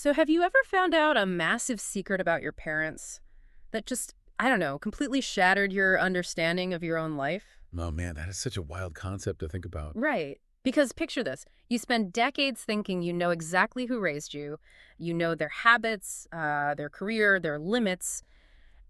So have you ever found out a massive secret about your parents that just, I don't know, completely shattered your understanding of your own life? Oh man, that is such a wild concept to think about. Right. Because picture this. You spend decades thinking you know exactly who raised you, you know their habits, their career, their limits.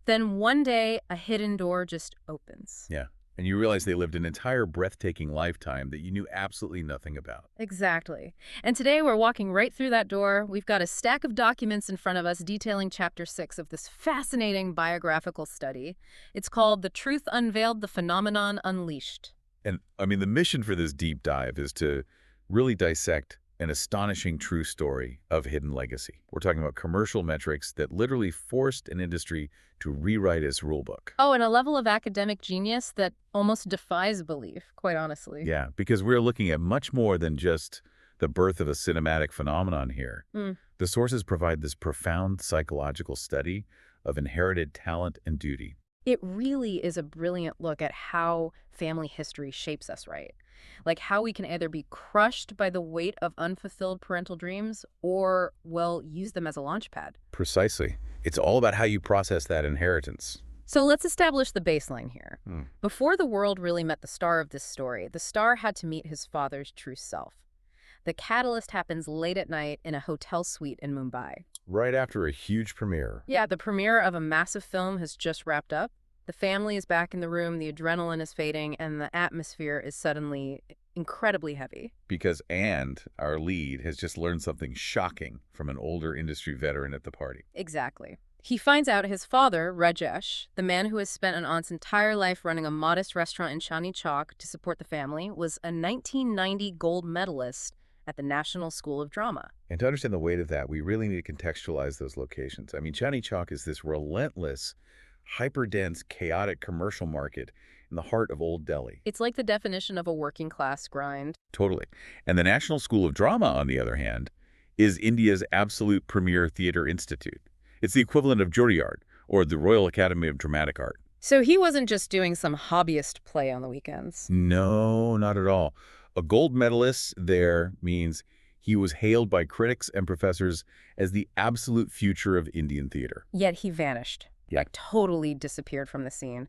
Then one day, a hidden door just opens. Yeah. And you realize they lived an entire breathtaking lifetime that you knew absolutely nothing about. Exactly. And today we're walking right through that door. We've got a stack of documents in front of us detailing Chapter 6 of this fascinating biographical study. It's called The Truth Unveiled, The Phenomenon Unleashed. And I mean, the mission for this deep dive is to really dissect an astonishing true story of hidden legacy. We're talking about commercial metrics that literally forced an industry to rewrite its rulebook. Oh, and a level of academic genius that almost defies belief, quite honestly. Yeah, because we're looking at much more than just the birth of a cinematic phenomenon here. Mm. The sources provide this profound psychological study of inherited talent and duty. It really is a brilliant look at how family history shapes us, right? Like how we can either be crushed by the weight of unfulfilled parental dreams or, well, use them as a launch pad. Precisely. It's all about how you process that inheritance. So let's establish the baseline here. Hmm. Before the world really met the star of this story, the star had to meet his father's true self. The catalyst happens late at night in a hotel suite in Mumbai. Right after a huge premiere. Yeah, the premiere of a massive film has just wrapped up. The family is back in the room, the adrenaline is fading, and the atmosphere is suddenly incredibly heavy. Because our lead, has just learned something shocking from an older industry veteran at the party. Exactly. He finds out his father, Rajesh, the man who has spent an aunt's entire life running a modest restaurant in Chandni Chowk to support the family, was a 1990 gold medalist at the National School of Drama. And to understand the weight of that, we really need to contextualize those locations. I mean, Chandni Chowk is this relentless, hyper-dense, chaotic commercial market in the heart of Old Delhi. It's like the definition of a working-class grind. Totally. And the National School of Drama, on the other hand, is India's absolute premier theater institute. It's the equivalent of Juilliard, or the Royal Academy of Dramatic Art. So he wasn't just doing some hobbyist play on the weekends. No, not at all. A gold medalist there means he was hailed by critics and professors as the absolute future of Indian theater. Yet he vanished. Yeah. Like, totally disappeared from the scene.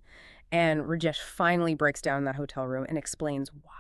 And Rajesh finally breaks down in that hotel room and explains why.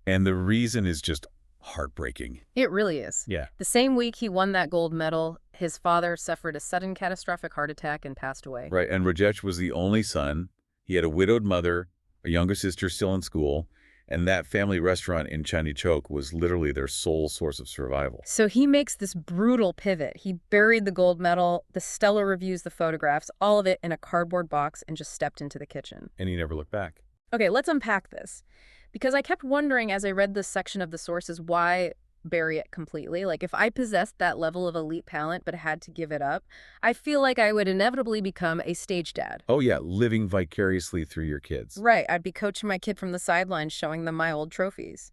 And the reason is just heartbreaking. It really is. Yeah. The same week he won that gold medal, his father suffered a sudden catastrophic heart attack and passed away. Right, and Rajesh was the only son. He had a widowed mother, a younger sister still in school, and that family restaurant in Chandni Chowk was literally their sole source of survival. So he makes this brutal pivot. He buried the gold medal, the stellar reviews, the photographs, all of it in a cardboard box, and just stepped into the kitchen. And he never looked back. Okay, let's unpack this. Because I kept wondering as I read this section of the sources, why bury it completely? Like, if I possessed that level of elite talent but had to give it up, I feel like I would inevitably become a stage dad. Oh yeah, living vicariously through your kids. Right, I'd be coaching my kid from the sidelines, showing them my old trophies.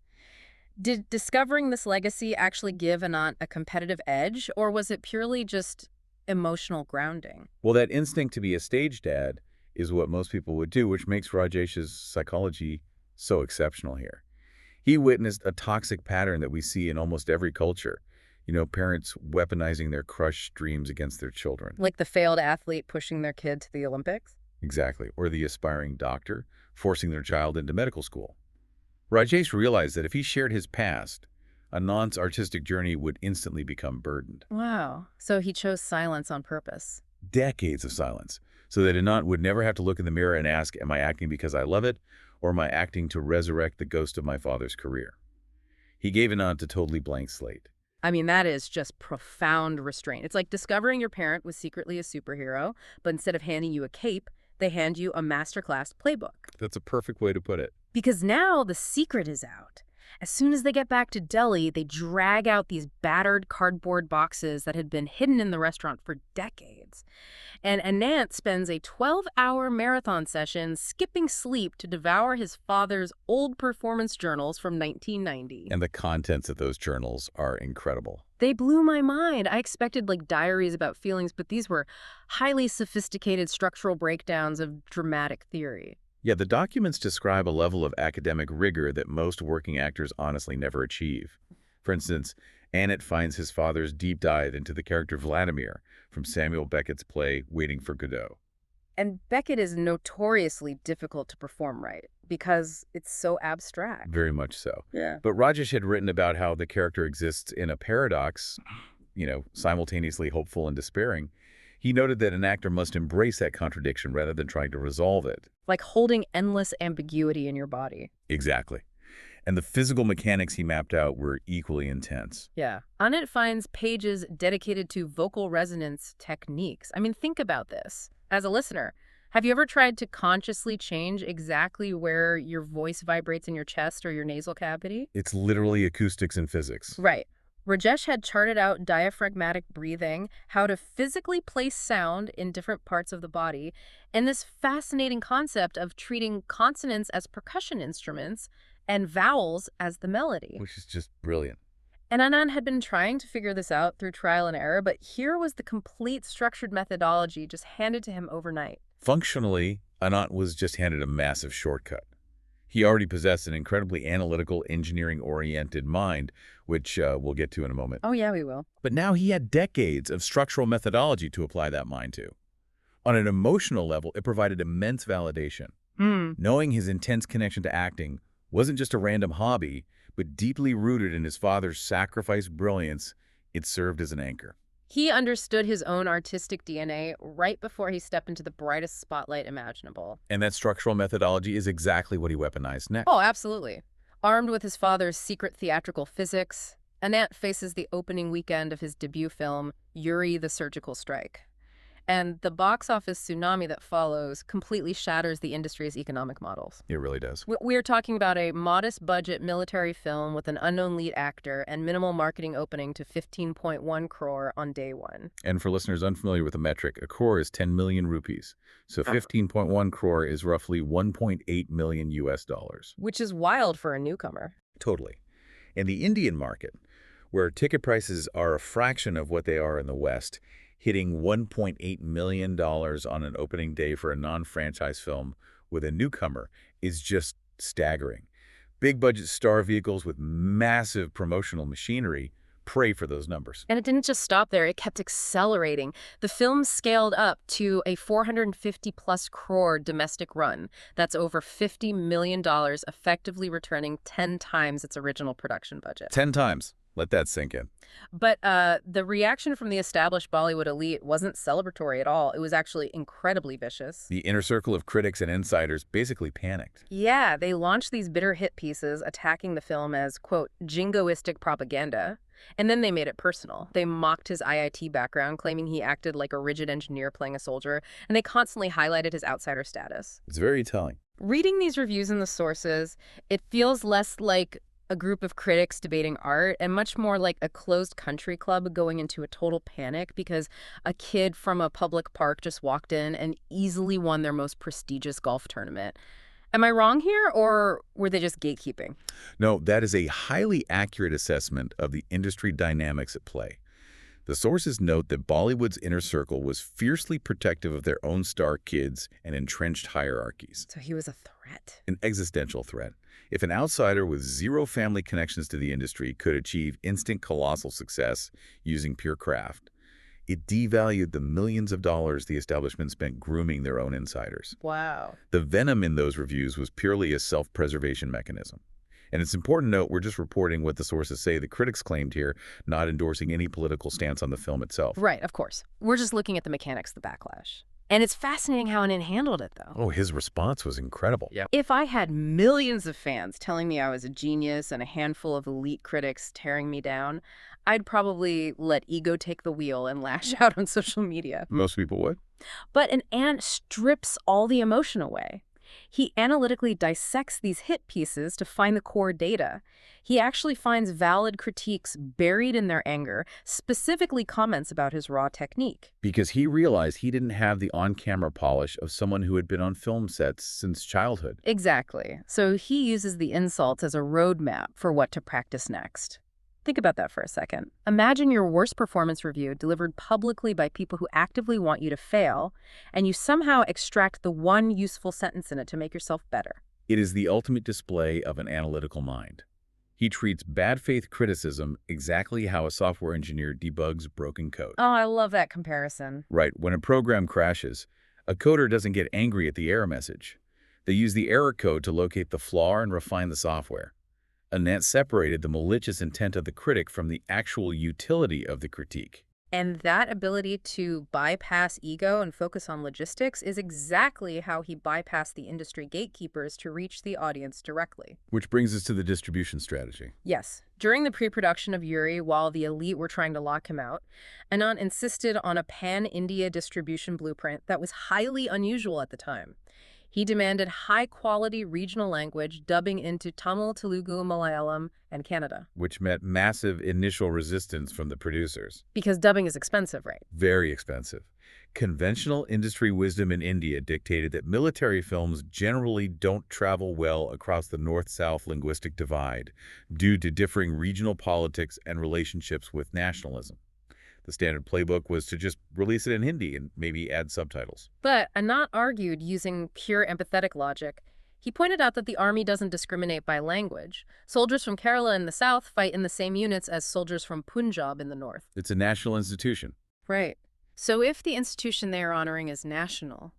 Did discovering this legacy actually give Anant a competitive edge, or was it purely just emotional grounding? Well, that instinct to be a stage dad is what most people would do, which makes Rajesh's psychology so exceptional here. He witnessed a toxic pattern that we see in almost every culture. You know, parents weaponizing their crushed dreams against their children. Like the failed athlete pushing their kid to the Olympics? Exactly. Or the aspiring doctor forcing their child into medical school. Rajesh realized that if he shared his past, Anant's artistic journey would instantly become burdened. Wow. So he chose silence on purpose. Decades of silence, so that Anant would never have to look in the mirror and ask, am I acting because I love it, or am I acting to resurrect the ghost of my father's career? He gave Anant a totally blank slate. I mean, that is just profound restraint. It's like discovering your parent was secretly a superhero, but instead of handing you a cape, they hand you a masterclass playbook. That's a perfect way to put it. Because now the secret is out. As soon as they get back to Delhi, they drag out these battered cardboard boxes that had been hidden in the restaurant for decades. And Anant spends a 12-hour marathon session skipping sleep to devour his father's old performance journals from 1990. And the contents of those journals are incredible. They blew my mind. I expected like diaries about feelings, but these were highly sophisticated structural breakdowns of dramatic theory. Yeah, the documents describe a level of academic rigor that most working actors honestly never achieve. For instance, Anant finds his father's deep dive into the character Vladimir from Samuel Beckett's play Waiting for Godot. And Beckett is notoriously difficult to perform right because it's so abstract. Very much so. Yeah. But Rajesh had written about how the character exists in a paradox, simultaneously hopeful and despairing. He noted that an actor must embrace that contradiction rather than trying to resolve it. Like holding endless ambiguity in your body. Exactly. And the physical mechanics he mapped out were equally intense. Yeah. Anant finds pages dedicated to vocal resonance techniques. I mean, think about this. As a listener, have you ever tried to consciously change exactly where your voice vibrates in your chest or your nasal cavity? It's literally acoustics and physics. Right. Rajesh had charted out diaphragmatic breathing, how to physically place sound in different parts of the body, and this fascinating concept of treating consonants as percussion instruments and vowels as the melody. Which is just brilliant. And Anand had been trying to figure this out through trial and error, but here was the complete structured methodology just handed to him overnight. Functionally, Anant was just handed a massive shortcut. He already possessed an incredibly analytical, engineering-oriented mind, which we'll get to in a moment. Oh yeah, we will. But now he had decades of structural methodology to apply that mind to. On an emotional level, it provided immense validation. Knowing his intense connection to acting wasn't just a random hobby, but deeply rooted in his father's sacrificed brilliance, it served as an anchor. He understood his own artistic DNA right before he stepped into the brightest spotlight imaginable. And that structural methodology is exactly what he weaponized next. Oh, absolutely. Armed with his father's secret theatrical physics, Anant faces the opening weekend of his debut film, Yuri the Surgical Strike. And the box office tsunami that follows completely shatters the industry's economic models. It really does. We're talking about a modest-budget military film with an unknown lead actor and minimal marketing opening to 15.1 crore on day one. And for listeners unfamiliar with the metric, a crore is 10 million rupees. So 15.1 crore is roughly 1.8 million US dollars. Which is wild for a newcomer. Totally. In the Indian market, where ticket prices are a fraction of what they are in the West, hitting $1.8 million on an opening day for a non-franchise film with a newcomer is just staggering. Big-budget star vehicles with massive promotional machinery pray for those numbers. And it didn't just stop there. It kept accelerating. The film scaled up to a 450-plus crore domestic run. That's over $50 million, effectively returning 10 times its original production budget. 10 times. Let that sink in. But the reaction from the established Bollywood elite wasn't celebratory at all. It was actually incredibly vicious. The inner circle of critics and insiders basically panicked. Yeah, they launched these bitter hit pieces attacking the film as, quote, jingoistic propaganda. And then they made it personal. They mocked his IIT background, claiming he acted like a rigid engineer playing a soldier, and they constantly highlighted his outsider status. It's very telling. Reading these reviews in the sources, it feels less like a group of critics debating art and much more like a closed country club going into a total panic because a kid from a public park just walked in and easily won their most prestigious golf tournament. Am I wrong here, or were they just gatekeeping? No, that is a highly accurate assessment of the industry dynamics at play. The sources note that Bollywood's inner circle was fiercely protective of their own star kids and entrenched hierarchies. So he was a threat. An existential threat. If an outsider with zero family connections to the industry could achieve instant colossal success using pure craft, it devalued the millions of dollars the establishment spent grooming their own insiders. Wow. The venom in those reviews was purely a self-preservation mechanism. And it's important to note we're just reporting what the sources say the critics claimed here, not endorsing any political stance on the film itself. Right, of course. We're just looking at the mechanics of the backlash. And it's fascinating how Anant handled it, though. Oh, his response was incredible. Yeah. If I had millions of fans telling me I was a genius and a handful of elite critics tearing me down, I'd probably let ego take the wheel and lash out on social media. Most people would. But an Ant strips all the emotion away. He analytically dissects these hit pieces to find the core data. He actually finds valid critiques buried in their anger, specifically comments about his raw technique. Because he realized he didn't have the on-camera polish of someone who had been on film sets since childhood. Exactly. So he uses the insults as a roadmap for what to practice next. Think about that for a second. Imagine your worst performance review delivered publicly by people who actively want you to fail, and you somehow extract the one useful sentence in it to make yourself better. It is the ultimate display of an analytical mind. He treats bad faith criticism exactly how a software engineer debugs broken code. Oh, I love that comparison. Right, when a program crashes, a coder doesn't get angry at the error message. They use the error code to locate the flaw and refine the software. Anant separated the malicious intent of the critic from the actual utility of the critique. And that ability to bypass ego and focus on logistics is exactly how he bypassed the industry gatekeepers to reach the audience directly. Which brings us to the distribution strategy. Yes. During the pre-production of Yuri, while the elite were trying to lock him out, Anant insisted on a pan-India distribution blueprint that was highly unusual at the time. He demanded high-quality regional language dubbing into Tamil, Telugu, Malayalam, and Kannada. Which met massive initial resistance from the producers. Because dubbing is expensive, right? Very expensive. Conventional industry wisdom in India dictated that military films generally don't travel well across the north-south linguistic divide due to differing regional politics and relationships with nationalism. The standard playbook was to just release it in Hindi and maybe add subtitles. But Anant argued using pure empathetic logic. He pointed out that the army doesn't discriminate by language. Soldiers from Kerala in the south fight in the same units as soldiers from Punjab in the north. It's a national institution. Right. So if the institution they are honoring is national,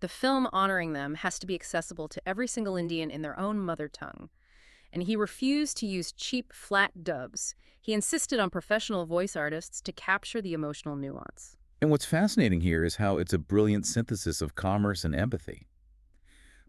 the film honoring them has to be accessible to every single Indian in their own mother tongue. And he refused to use cheap, flat dubs. He insisted on professional voice artists to capture the emotional nuance. And what's fascinating here is how it's a brilliant synthesis of commerce and empathy.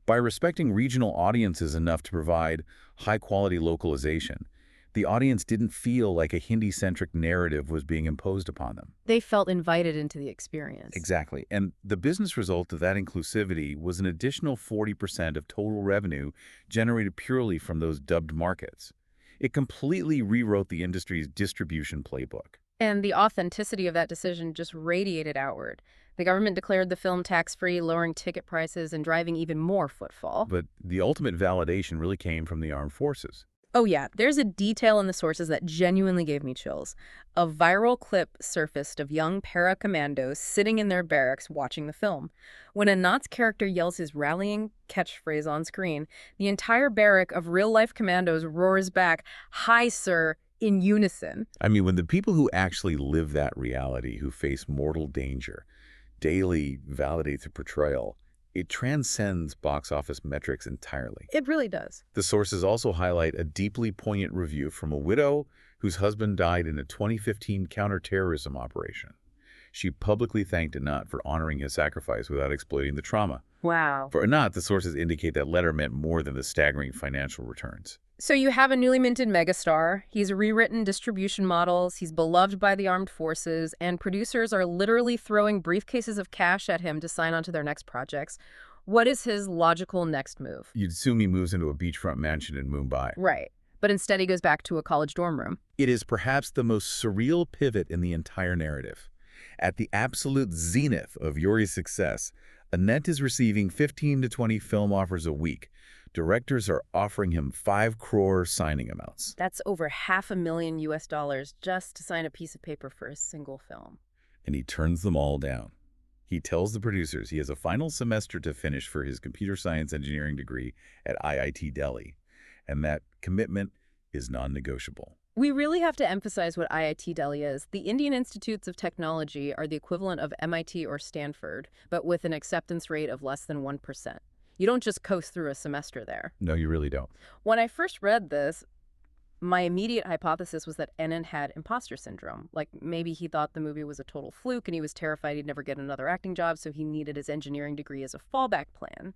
By respecting regional audiences enough to provide high-quality localization, the audience didn't feel like a Hindi-centric narrative was being imposed upon them. They felt invited into the experience. Exactly. And the business result of that inclusivity was an additional 40% of total revenue generated purely from those dubbed markets. It completely rewrote the industry's distribution playbook. And the authenticity of that decision just radiated outward. The government declared the film tax-free, lowering ticket prices and driving even more footfall. But the ultimate validation really came from the armed forces. Oh yeah, there's a detail in the sources that genuinely gave me chills. A viral clip surfaced of young para-commandos sitting in their barracks watching the film. When Anant's character yells his rallying catchphrase on screen, the entire barrack of real-life commandos roars back, "Hi, sir," in unison. I mean, when the people who actually live that reality, who face mortal danger, daily validate the portrayal, it transcends box office metrics entirely. It really does. The sources also highlight a deeply poignant review from a widow whose husband died in a 2015 counterterrorism operation. She publicly thanked Anant for honoring his sacrifice without exploiting the trauma. Wow. For Anant, the sources indicate that letter meant more than the staggering financial returns. So you have a newly minted megastar. He's rewritten distribution models. He's beloved by the armed forces, and producers are literally throwing briefcases of cash at him to sign on to their next projects. What is his logical next move? You'd assume he moves into a beachfront mansion in Mumbai. Right. But instead he goes back to a college dorm room. It is perhaps the most surreal pivot in the entire narrative. At the absolute zenith of Yuri's success, Anant is receiving 15 to 20 film offers a week. Directors are offering him 5 crore signing amounts. That's over $500,000 US just to sign a piece of paper for a single film. And he turns them all down. He tells the producers he has a final semester to finish for his computer science engineering degree at IIT Delhi, and that commitment is non-negotiable. We really have to emphasize what IIT Delhi is. The Indian Institutes of Technology are the equivalent of MIT or Stanford, but with an acceptance rate of less than 1%. You don't just coast through a semester there. No, you really don't. When I first read this, my immediate hypothesis was that Anant had imposter syndrome. Like maybe he thought the movie was a total fluke and he was terrified he'd never get another acting job, so he needed his engineering degree as a fallback plan.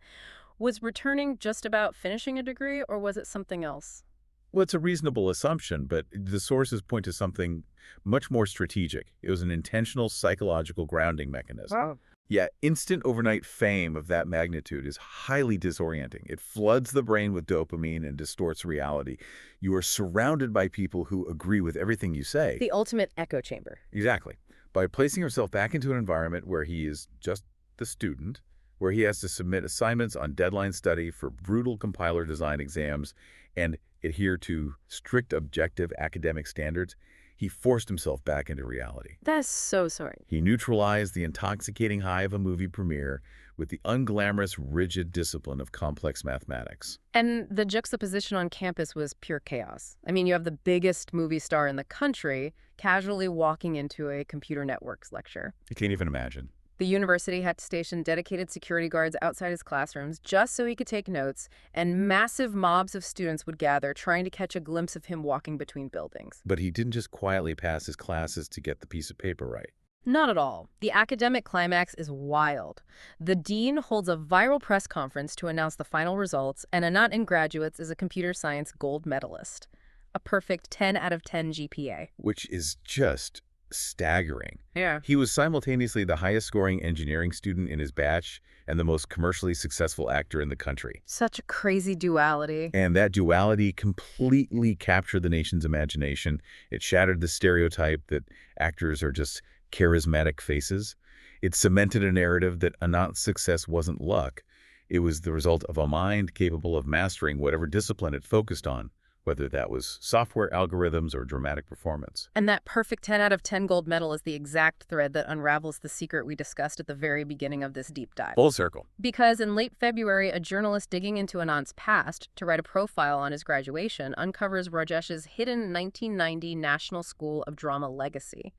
Was returning just about finishing a degree, or was it something else? Well, it's a reasonable assumption, but the sources point to something much more strategic. It was an intentional psychological grounding mechanism. Wow. Yeah, instant overnight fame of that magnitude is highly disorienting. It floods the brain with dopamine and distorts reality. You are surrounded by people who agree with everything you say. The ultimate echo chamber. Exactly. By placing yourself back into an environment where he is just the student, where he has to submit assignments on deadline study for brutal compiler design exams and adhere to strict objective academic standards, he forced himself back into reality. That's so sorry. He neutralized the intoxicating high of a movie premiere with the unglamorous, rigid discipline of complex mathematics. And the juxtaposition on campus was pure chaos. I mean, you have the biggest movie star in the country casually walking into a computer networks lecture. You can't even imagine. The university had to station dedicated security guards outside his classrooms just so he could take notes, and massive mobs of students would gather trying to catch a glimpse of him walking between buildings. But he didn't just quietly pass his classes to get the piece of paper right. Not at all. The academic climax is wild. The dean holds a viral press conference to announce the final results, and Anant in graduates is a computer science gold medalist. A perfect 10 out of 10 GPA. Which is just staggering. Yeah. He was simultaneously the highest-scoring engineering student in his batch and the most commercially successful actor in the country. Such a crazy duality. And that duality completely captured the nation's imagination. It shattered the stereotype that actors are just charismatic faces. It cemented a narrative that Anant's success wasn't luck. It was the result of a mind capable of mastering whatever discipline it focused on, whether that was software algorithms or dramatic performance. And that perfect 10 out of 10 gold medal is the exact thread that unravels the secret we discussed at the very beginning of this deep dive. Full circle. Because in late February, a journalist digging into Anant's past to write a profile on his graduation uncovers Rajesh's hidden 1990 National School of Drama legacy.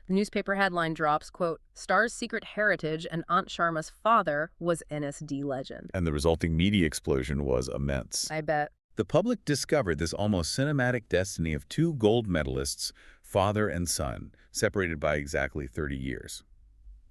The newspaper headline drops, quote, "Star's secret heritage and Aunt Sharma's father was NSD legend." And the resulting media explosion was immense. I bet. The public discovered this almost cinematic destiny of two gold medalists, father and son, separated by exactly 30 years.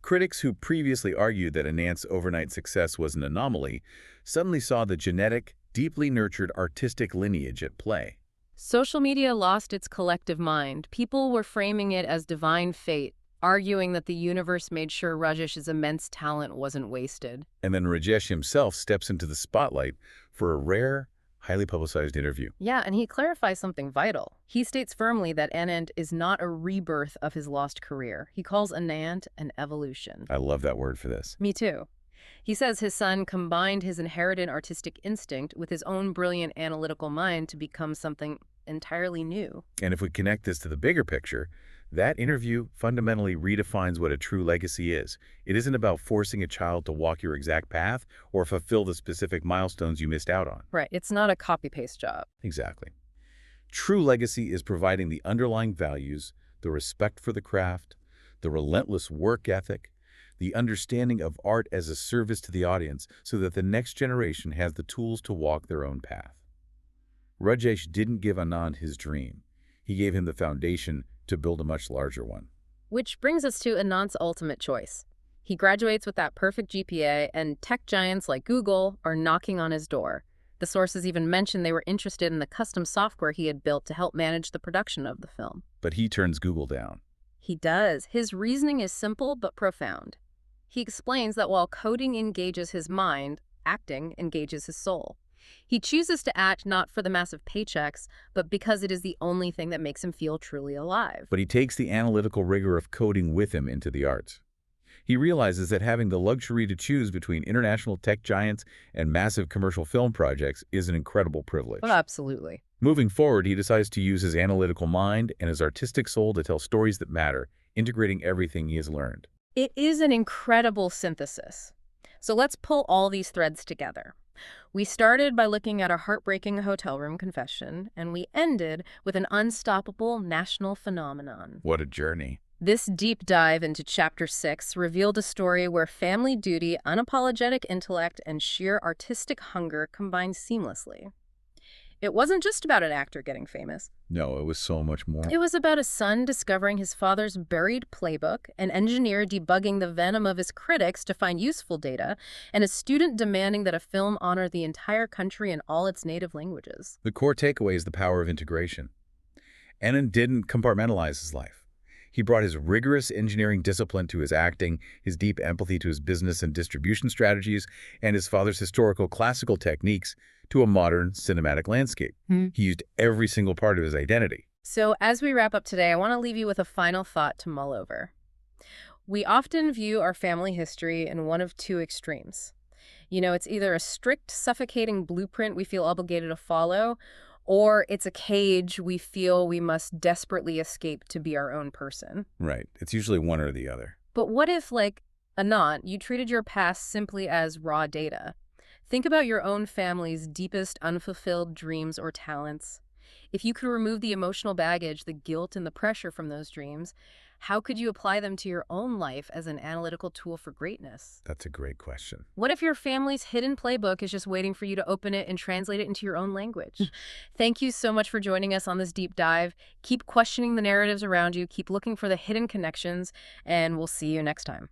Critics who previously argued that Anant's overnight success was an anomaly suddenly saw the genetic, deeply nurtured artistic lineage at play. Social media lost its collective mind. People were framing it as divine fate, arguing that the universe made sure Rajesh's immense talent wasn't wasted. And then Rajesh himself steps into the spotlight for a rare, highly publicized interview. Yeah, and he clarifies something vital. He states firmly that Anant is not a rebirth of his lost career. He calls Anant an evolution. I love that word for this. Me too. He says his son combined his inherited artistic instinct with his own brilliant analytical mind to become something entirely new. And if we connect this to the bigger picture, that interview fundamentally redefines what a true legacy is. It isn't about forcing a child to walk your exact path or fulfill the specific milestones you missed out on. Right. It's not a copy-paste job. Exactly. True legacy is providing the underlying values, the respect for the craft, the relentless work ethic, the understanding of art as a service to the audience so that the next generation has the tools to walk their own path. Rajesh didn't give Anant his dream. He gave him the foundation to build a much larger one. Which brings us to Anant's ultimate choice. He graduates with that perfect GPA, and tech giants like Google are knocking on his door. The sources even mentioned they were interested in the custom software he had built to help manage the production of the film. But he turns Google down. He does. His reasoning is simple but profound. He explains that while coding engages his mind, acting engages his soul. He chooses to act not for the massive paychecks, but because it is the only thing that makes him feel truly alive. But he takes the analytical rigor of coding with him into the arts. He realizes that having the luxury to choose between international tech giants and massive commercial film projects is an incredible privilege. Oh, absolutely. Moving forward, he decides to use his analytical mind and his artistic soul to tell stories that matter, integrating everything he has learned. It is an incredible synthesis. So let's pull all these threads together. We started by looking at a heartbreaking hotel room confession, and we ended with an unstoppable national phenomenon. What a journey. This deep dive into Chapter 6 revealed a story where family duty, unapologetic intellect, and sheer artistic hunger combined seamlessly. It wasn't just about an actor getting famous. No, it was so much more. It was about a son discovering his father's buried playbook, an engineer debugging the venom of his critics to find useful data, and a student demanding that a film honor the entire country in all its native languages. The core takeaway is the power of integration. Anant didn't compartmentalize his life. He brought his rigorous engineering discipline to his acting, his deep empathy to his business and distribution strategies, and his father's historical classical techniques to a modern cinematic landscape. He used every single part of his identity. So as we wrap up today, I want to leave you with a final thought to mull over. We often view our family history in one of two extremes. It's either a strict, suffocating blueprint we feel obligated to follow, or it's a cage we feel we must desperately escape to be our own person. Right. It's usually one or the other. But what if, Anant, you treated your past simply as raw data. Think about your own family's deepest unfulfilled dreams or talents. If you could remove the emotional baggage, the guilt, and the pressure from those dreams, how could you apply them to your own life as an analytical tool for greatness? That's a great question. What if your family's hidden playbook is just waiting for you to open it and translate it into your own language? Thank you so much for joining us on this deep dive. Keep questioning the narratives around you, keep looking for the hidden connections, and we'll see you next time.